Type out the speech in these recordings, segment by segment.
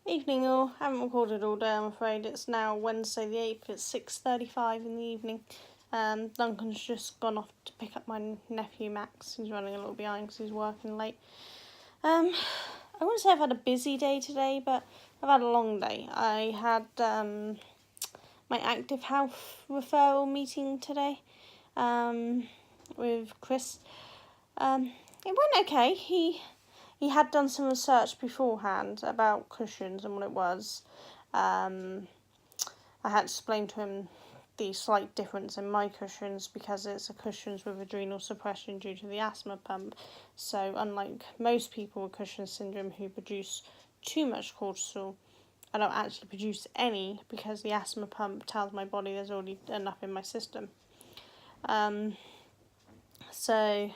Evening all. I haven't recorded all day, I'm afraid. It's now Wednesday the 8th. It's 6:35 in the evening. Duncan's just gone off to pick up my nephew Max. He's running a little behind because he's working late. I wouldn't say I've had a busy day today, but I've had a long day. I had my active health referral meeting today with Chris. It went okay. He had done some research beforehand about cushions and what it was. I had explained to him the slight difference in my cushions because it's a cushions with adrenal suppression due to the asthma pump. So unlike most people with Cushing's syndrome who produce too much cortisol, I don't actually produce any because the asthma pump tells my body there's already enough in my system. So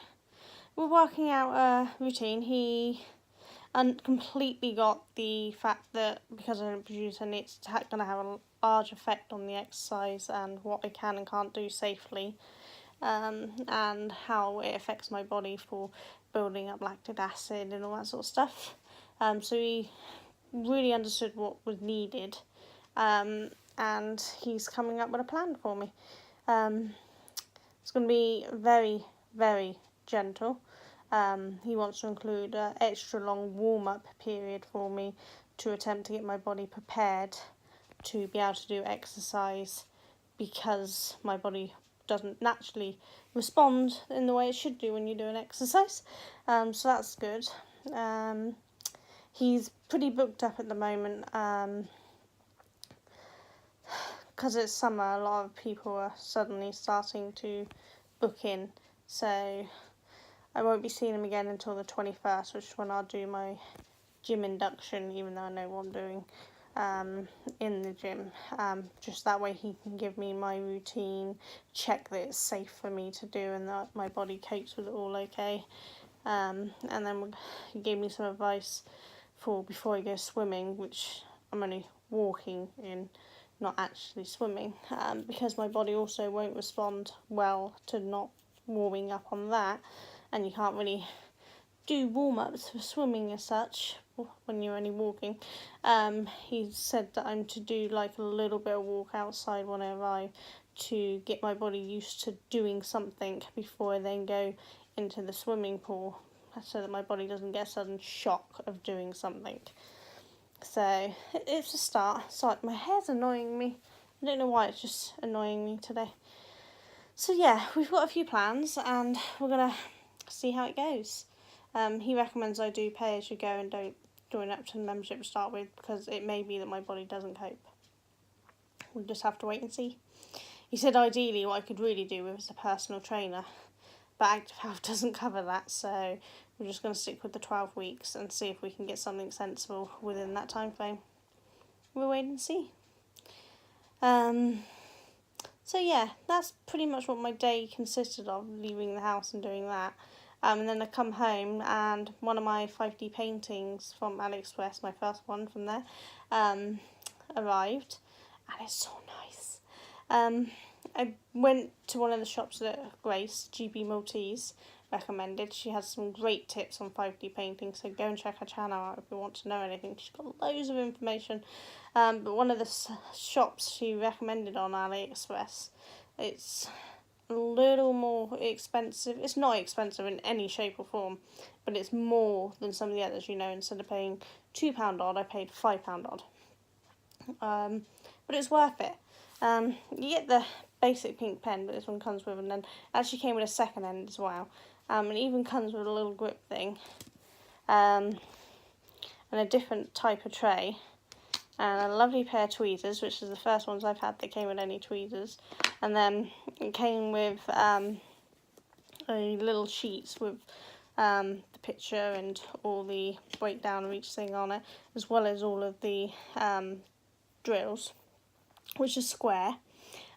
we're working out a routine. He completely got the fact that because I don't produce any, it's going to have a large effect on the exercise and what I can and can't do safely, and how it affects my body for building up lactic acid and all that sort of stuff. So he really understood what was needed, and he's coming up with a plan for me. It's going to be very, very gentle. He wants to include an extra long warm-up period for me to attempt to get my body prepared to be able to do exercise because my body doesn't naturally respond in the way it should do when you do an exercise. So that's good. He's pretty booked up at the moment because it's summer. A lot of people are suddenly starting to book in, so I won't be seeing him again until the 21st, which is when I'll do my gym induction, even though I know what I'm doing in the gym. Just that way he can give me my routine, check that it's safe for me to do and that my body copes with it all okay. And then he gave me some advice for before I go swimming, which I'm only walking in, not actually swimming, because my body also won't respond well to not warming up on that. And you can't really do warm-ups for swimming as such when you're only walking. He said that I'm to do like a little bit of walk outside when I arrive to get my body used to doing something before I then go into the swimming pool, so that my body doesn't get a sudden shock of doing something. So it's a start. So my hair's annoying me. I don't know why, it's just annoying me today. So yeah, we've got a few plans and we're going to see how it goes. He recommends I do pay as you go and don't join up to the membership to start with, because it may be that my body doesn't cope. We'll just have to wait and see. He said ideally what I could really do with is a personal trainer, but Active Health doesn't cover that, so we're just going to stick with the 12 weeks and see if we can get something sensible within that time frame. We'll wait and see. So yeah, that's pretty much what my day consisted of, leaving the house and doing that. And then I come home and one of my 5D paintings from AliExpress, my first one from there, arrived, and it's so nice. I went to one of the shops that Grace, GB Maltese, recommended. She has some great tips on 5D painting, so go and check her channel out if you want to know anything. She's got loads of information. But one of the shops she recommended on AliExpress, it's a little more expensive. It's not expensive in any shape or form, but it's more than some of the others, you know. Instead of paying £2 odd, I paid £5 odd. But it's worth it. You get the basic pink pen, but this one comes with, and then actually came with a second end as well. And it even comes with a little grip thing, and a different type of tray, and a lovely pair of tweezers, which is the first ones I've had that came with any tweezers. And then it came with a little sheets with the picture and all the breakdown of each thing on it, as well as all of the drills, which is square,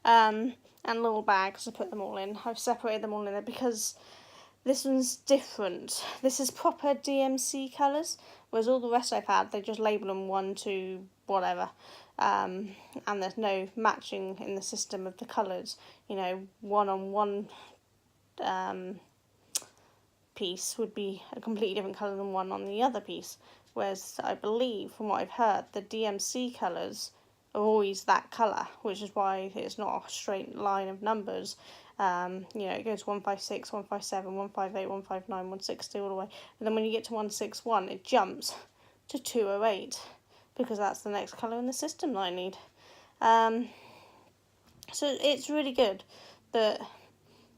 and little bags to put them all in. I've separated them all in there because this one's different. This is proper DMC colours, whereas all the rest I've had, they just label them 1 to whatever, and there's no matching in the system of the colours. You know, one on one piece would be a completely different colour than one on the other piece. whereas I believe, from what I've heard, the DMC colours are always that colour, which is why it's not a straight line of numbers. You know, it goes 156, 157, 158, 159, 160 all the way. And then when you get to 161, it jumps to 208 because that's the next colour in the system that I need. So it's really good that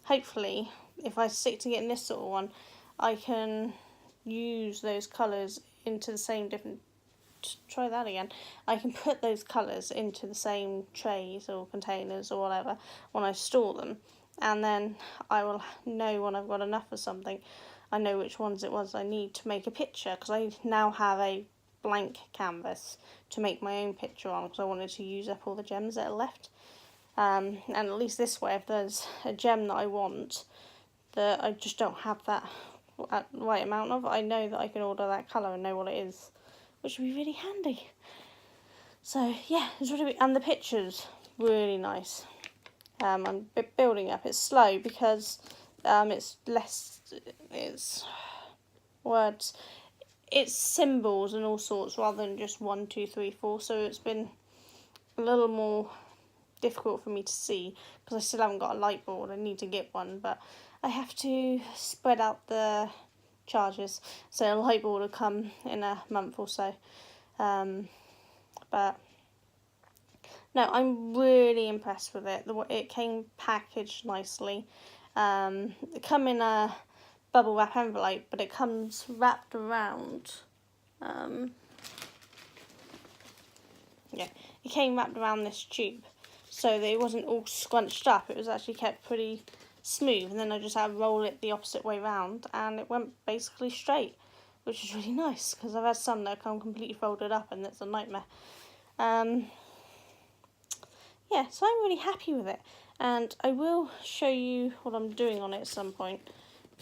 hopefully if I stick to getting this sort of one, I can use those colours into the same different, try that again, I can put those colours into the same trays or containers or whatever when I store them, and then I will know when I've got enough of something. I know which ones it was I need to make a picture, because I now have a blank canvas to make my own picture on, because I wanted to use up all the gems that are left. And at least this way, if there's a gem that I want that I just don't have that right amount of, I know that I can order that colour and know what it is, which would be really handy. So yeah, it's really, and the picture's really nice. I'm building up. It's slow because it's less, it's words, it's symbols and all sorts rather than just 1, 2, 3, 4. So it's been a little more difficult for me to see because I still haven't got a light board. I need to get one, but I have to spread out the charges, so a light board will come in a month or so. But no, I'm really impressed with it. It came packaged nicely. It come in a bubble wrap envelope, but it comes wrapped around. Yeah, it came wrapped around this tube, so that it wasn't all scrunched up. It was actually kept pretty smooth, and then I just had to roll it the opposite way round, and it went basically straight, which is really nice because I've had some that come completely folded up, and it's a nightmare. Yeah, so I'm really happy with it, and I will show you what I'm doing on it at some point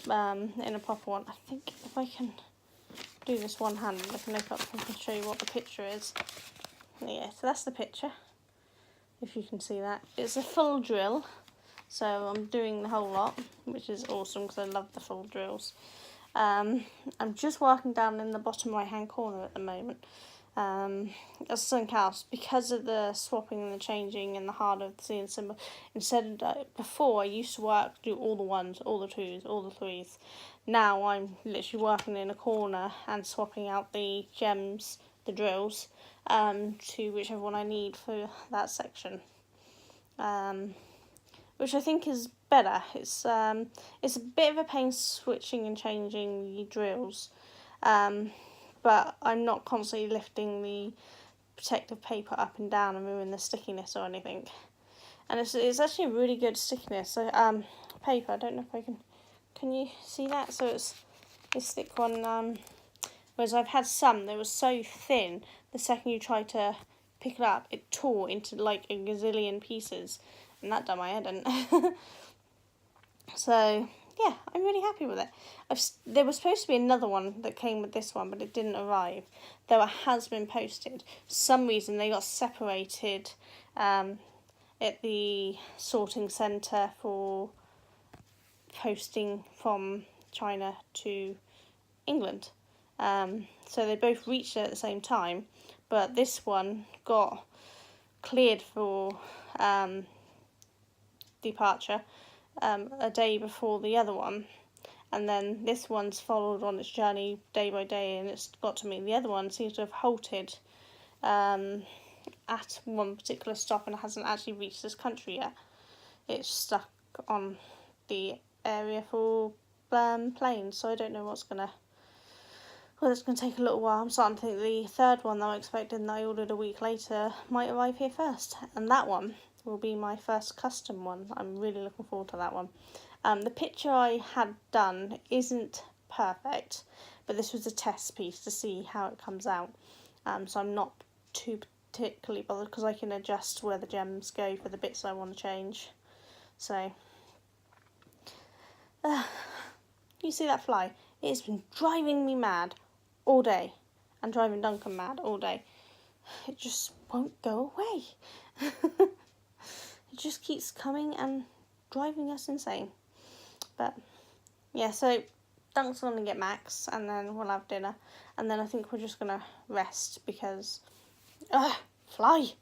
in a proper one. I think if I can do this one-handed, I can look up and show you what the picture is. Yeah, so that's the picture, if you can see that. It's a full drill, so I'm doing the whole lot, which is awesome because I love the full drills. I'm just working down in the bottom right-hand corner at the moment. As something else, because of the swapping and the changing and the harder the seeing symbol, instead of before I used to do all the 1s, all the 2s, all the 3s. Now I'm literally working in a corner and swapping out the gems, the drills, to whichever one I need for that section, which I think is better. It's a bit of a pain switching and changing the drills, but I'm not constantly lifting the protective paper up and down and ruining the stickiness or anything. And it's actually a really good stickiness. So paper, I don't know if I can you see that? So it's this thick one, whereas I've had some that was so thin, the second you try to pick it up, it tore into like a gazillion pieces, and that done my head in. So yeah, I'm really happy with it. There was supposed to be another one that came with this one, but it didn't arrive, though it has been posted. For some reason they got separated at the sorting centre for posting from China to England. So they both reached it at the same time, but this one got cleared for departure a day before the other one, and then this one's followed on its journey day by day, and it's got to me. The other one seems to have halted at one particular stop and hasn't actually reached this country yet. It's stuck on the area for planes, so I don't know what's gonna. Well, it's going to take a little while. I'm starting to think the third one that I'm expecting that I ordered a week later might arrive here first. And that one will be my first custom one. I'm really looking forward to that one. The picture I had done isn't perfect, but this was a test piece to see how it comes out. So I'm not too particularly bothered because I can adjust where the gems go for the bits I want to change. So, you see that fly? It's been driving me mad all day, and driving Duncan mad all day. It just won't go away. It just keeps coming and driving us insane. But yeah, so Dunk's going to get Max, and then we'll have dinner. And then I think we're just going to rest because, fly.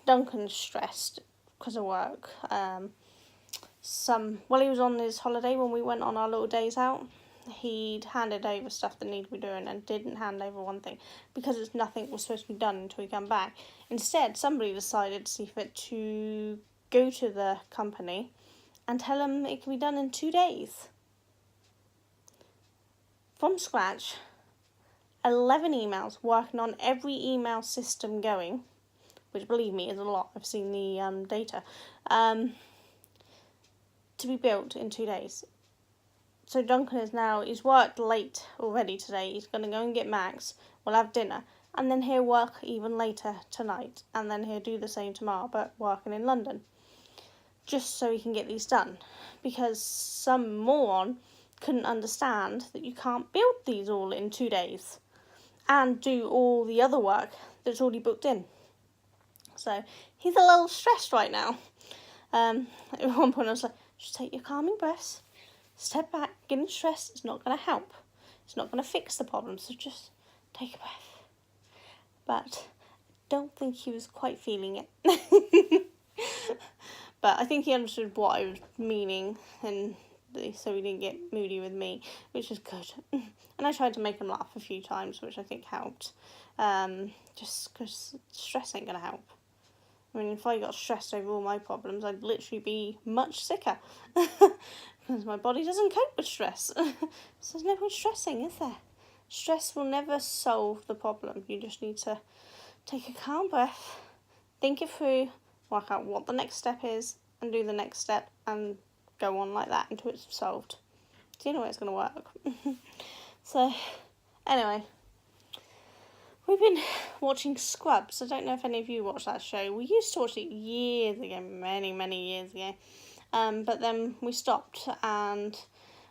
Duncan's stressed because of work. He was on his holiday when we went on our little days out. He'd handed over stuff that needed to be done and didn't hand over one thing because it's nothing was supposed to be done until he came back. Instead, somebody decided to see fit to go to the company and tell him it can be done in 2 days. From scratch, 11 emails, working on every email system going, which, believe me, is a lot. I've seen the data. To be built in 2 days. So Duncan he's worked late already today. He's going to go and get Max. We'll have dinner. And then he'll work even later tonight. And then he'll do the same tomorrow, but working in London. Just so he can get these done. Because some moron couldn't understand that you can't build these all in 2 days. And do all the other work that's already booked in. So he's a little stressed right now. At one point I was like, just take your calming breaths. Step back, getting stressed, it's not going to help. It's not going to fix the problem, so just take a breath. But I don't think he was quite feeling it. But I think he understood what I was meaning, and so he didn't get moody with me, which is good. And I tried to make him laugh a few times, which I think helped. Just because stress ain't going to help. I mean, if I got stressed over all my problems, I'd literally be much sicker. Because my body doesn't cope with stress. So there's no point stressing, is there? Stress will never solve the problem. You just need to take a calm breath, think it through, work out what the next step is, and do the next step, and go on like that until it's solved. Do you know way it's going to work? So, anyway. We've been watching Scrubs. I don't know if any of you watch that show. We used to watch it years ago, many, many years ago. But then we stopped and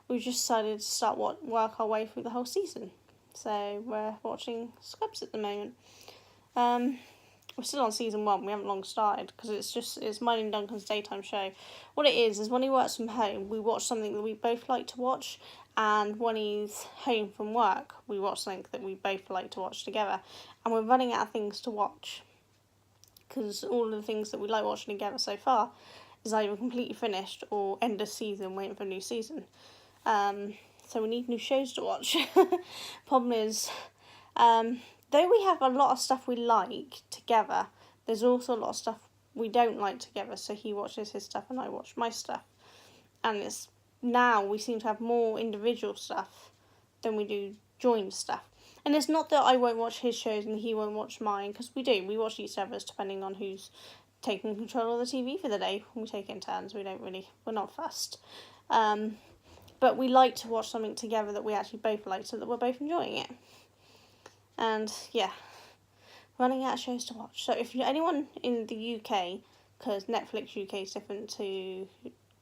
we just decided to start work our way through the whole season. So we're watching Scrubs at the moment. We're still on season 1. We haven't long started because it's mine and Duncan's daytime show. What it is when he works from home, we watch something that we both like to watch. And when he's home from work, we watch something that we both like to watch together. And we're running out of things to watch. Because all of the things that we like watching together so far is either completely finished or end of season, waiting for a new season. So we need new shows to watch. Problem is, though we have a lot of stuff we like together, there's also a lot of stuff we don't like together. So he watches his stuff and I watch my stuff. And now we seem to have more individual stuff than we do joint stuff. And it's not that I won't watch his shows and he won't watch mine, because we do. We watch each other's depending on who's taking control of the TV for the day. We take it in turns. We're not fussed. But we like to watch something together that we actually both like so that we're both enjoying it. And yeah, running out of shows to watch. So if you're anyone in the UK, because Netflix UK is different to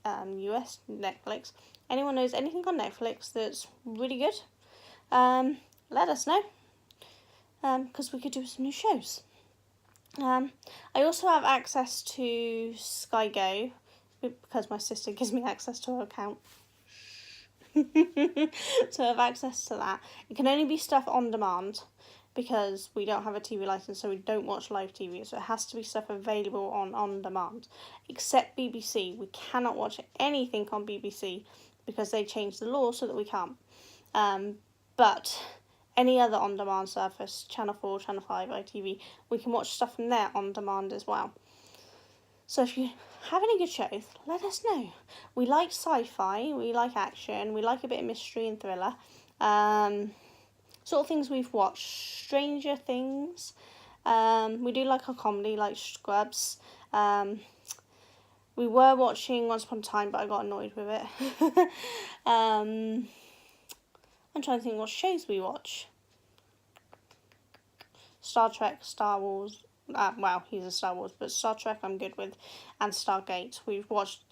US Netflix, anyone knows anything on Netflix that's really good, let us know, because we could do some new shows. I also have access to Sky Go because my sister gives me access to her account. So I have access to that. It can only be stuff on demand because we don't have a TV license, so we don't watch live TV. So it has to be stuff available on demand. Except BBC. We cannot watch anything on BBC because they changed the law so that we can't. But any other on-demand service, Channel 4, Channel 5, ITV, we can watch stuff from there on demand as well. So if you have any good shows, let us know. We like sci-fi, we like action, we like a bit of mystery and thriller. Sort of things we've watched. Stranger Things. We do like a comedy, like Scrubs. We were watching Once Upon a Time, but I got annoyed with it. I'm trying to think what shows we watch. Star Trek, Star Wars. Well, he's a Star Wars, but Star Trek I'm good with. And Stargate. We've watched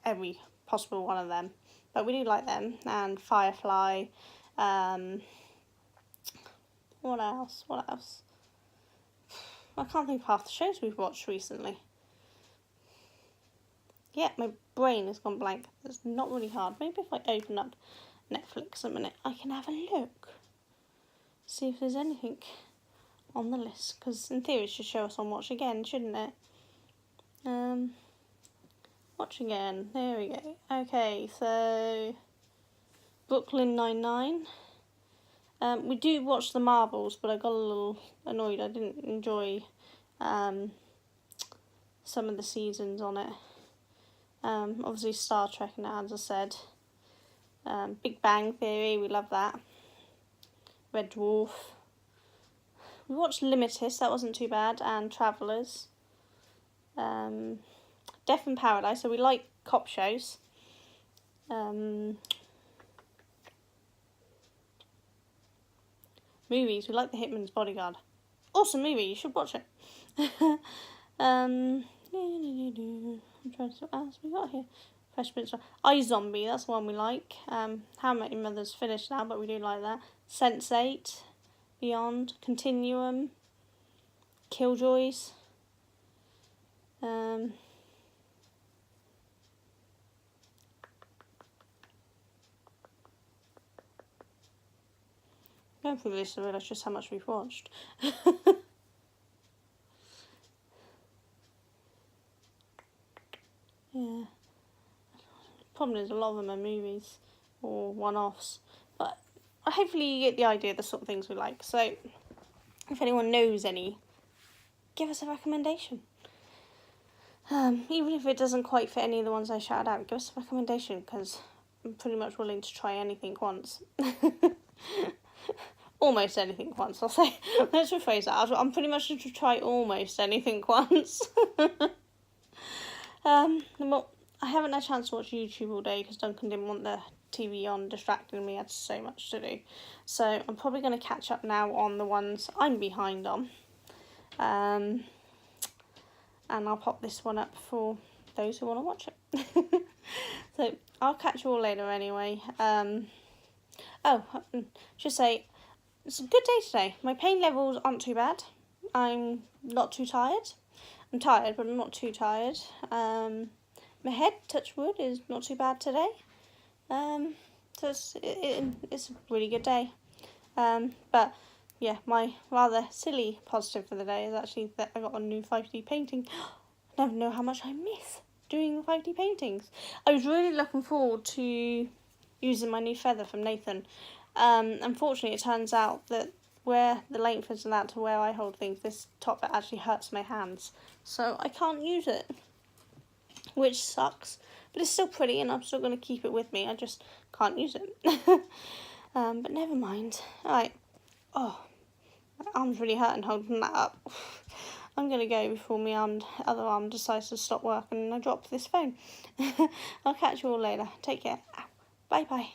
every possible one of them. But we do like them. And Firefly. What else? I can't think of half the shows we've watched recently. Yeah, my brain has gone blank. It's not really hard. Maybe if I open up Netflix a minute, I can have a look. See if there's anything on the list, because in theory it should show us on Watch Again, shouldn't it? Watch Again, there we go. Okay, so Brooklyn Nine-Nine. We do watch the Marvels, but I got a little annoyed. I didn't enjoy some of the seasons on it. Obviously Star Trek now, as I said. Big Bang Theory, we love that. Red Dwarf. We watched Limitless, that wasn't too bad, and Travellers. Death in Paradise, so we like cop shows. Movies, we like The Hitman's Bodyguard. Awesome movie, you should watch it. I'm trying to see what else we got here. Fresh Prince of iZombie, that's the one we like. How I Met Your Mother's finished now, but we do like that. Sense8, Beyond, Continuum, Killjoys. Going through this, I realise just how much we've watched. Yeah. Problem is, a lot of them are movies or one-offs, but hopefully you get the idea of the sort of things we like. So, if anyone knows any, give us a recommendation. Even if it doesn't quite fit any of the ones I shouted out, give us a recommendation, because I'm pretty much willing to try anything once. Almost anything once, I'll say. Let's rephrase that. I'm pretty much going to try almost anything once. Well, I haven't had a chance to watch YouTube all day because Duncan didn't want the TV on distracting me. I had so much to do. So I'm probably going to catch up now on the ones I'm behind on. And I'll pop this one up for those who want to watch it. So I'll catch you all later anyway. Just say, it's a good day today. My pain levels aren't too bad. I'm not too tired. I'm tired, but I'm not too tired. My head, touch wood, is not too bad today. So it's a really good day. But yeah, my rather silly positive for the day is actually that I got a new 5D painting. I never know how much I miss doing 5D paintings. I was really looking forward to using my new feather from Nathan. Unfortunately, it turns out that where the length is that to where I hold things, this top bit actually hurts my hands. So I can't use it, which sucks. But it's still pretty and I'm still going to keep it with me. I just can't use it. But never mind. Alright. Oh, my arm's really hurting holding that up. I'm going to go before my other arm decides to stop working and I drop this phone. I'll catch you all later. Take care. Bye bye.